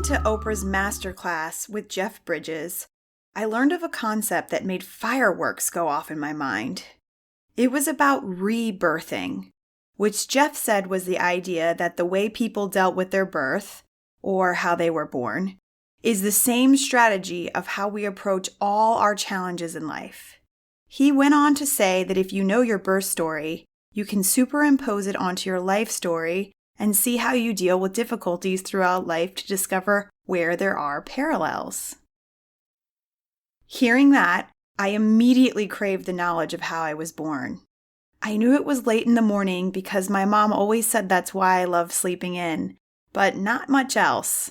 to Oprah's masterclass with Jeff Bridges, I learned of a concept that made fireworks go off in my mind. It was about rebirthing, which Jeff said was the idea that the way people dealt with their birth, or how they were born, is the same strategy of how we approach all our challenges in life. He went on to say that if you know your birth story, you can superimpose it onto your life story and see how you deal with difficulties throughout life to discover where there are parallels. Hearing that, I immediately craved the knowledge of how I was born. I knew it was late in the morning because my mom always said that's why I love sleeping in, but not much else.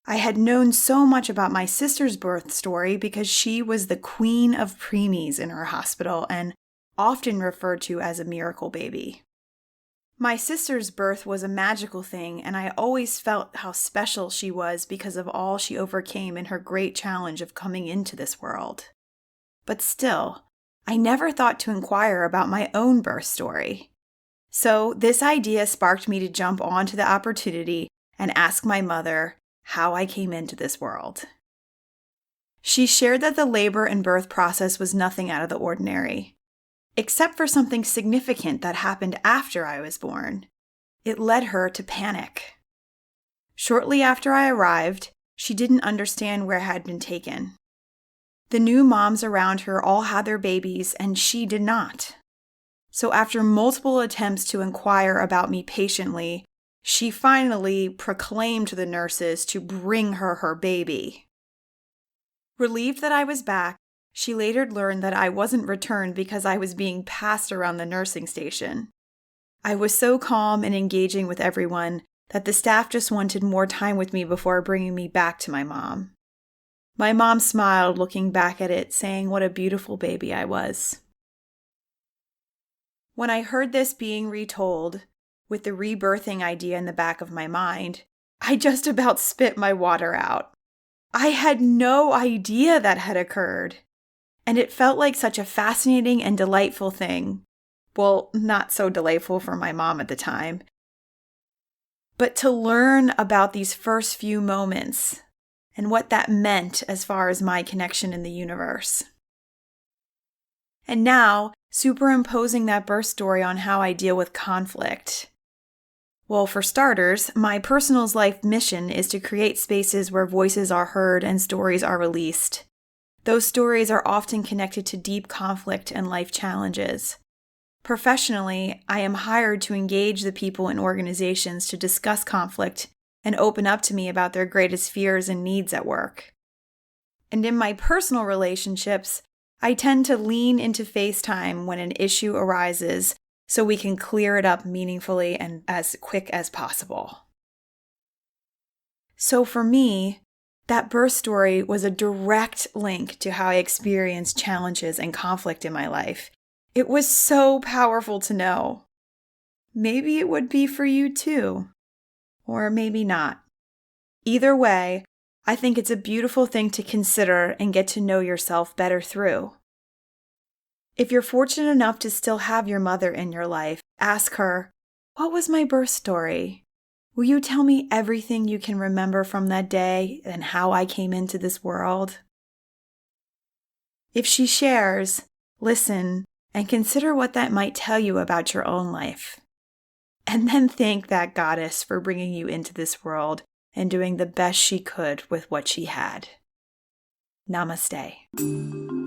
I had known so much about my sister's birth story because she was the queen of preemies in her hospital and often referred to as a miracle baby. My sister's birth was a magical thing, and I always felt how special she was because of all she overcame in her great challenge of coming into this world. But still, I never thought to inquire about my own birth story. So this idea sparked me to jump onto the opportunity and ask my mother how I came into this world. She shared that the labor and birth process was nothing out of the ordinary, except for something significant that happened after I was born. It led her to panic. Shortly after I arrived, she didn't understand where I had been taken. The new moms around her all had their babies, and she did not. So after multiple attempts to inquire about me patiently, she finally proclaimed to the nurses to bring her baby. Relieved that I was back, she later learned that I wasn't returned because I was being passed around the nursing station. I was so calm and engaging with everyone that the staff just wanted more time with me before bringing me back to my mom. My mom smiled looking back at it, saying what a beautiful baby I was. When I heard this being retold, with the rebirthing idea in the back of my mind, I just about spit my water out. I had no idea that had occurred. And it felt like such a fascinating and delightful thing. Well, not so delightful for my mom at the time. But to learn about these first few moments and what that meant as far as my connection in the universe. And now, superimposing that birth story on how I deal with conflict. Well, for starters, my personal life mission is to create spaces where voices are heard and stories are released. Those stories are often connected to deep conflict and life challenges. Professionally, I am hired to engage the people in organizations to discuss conflict and open up to me about their greatest fears and needs at work. And in my personal relationships, I tend to lean into FaceTime when an issue arises so we can clear it up meaningfully and as quick as possible. So for me, that birth story was a direct link to how I experienced challenges and conflict in my life. It was so powerful to know. Maybe it would be for you too, or maybe not. Either way, I think it's a beautiful thing to consider and get to know yourself better through. If you're fortunate enough to still have your mother in your life, ask her, "What was my birth story? Will you tell me everything you can remember from that day and how I came into this world?" If she shares, listen and consider what that might tell you about your own life. And then thank that goddess for bringing you into this world and doing the best she could with what she had. Namaste.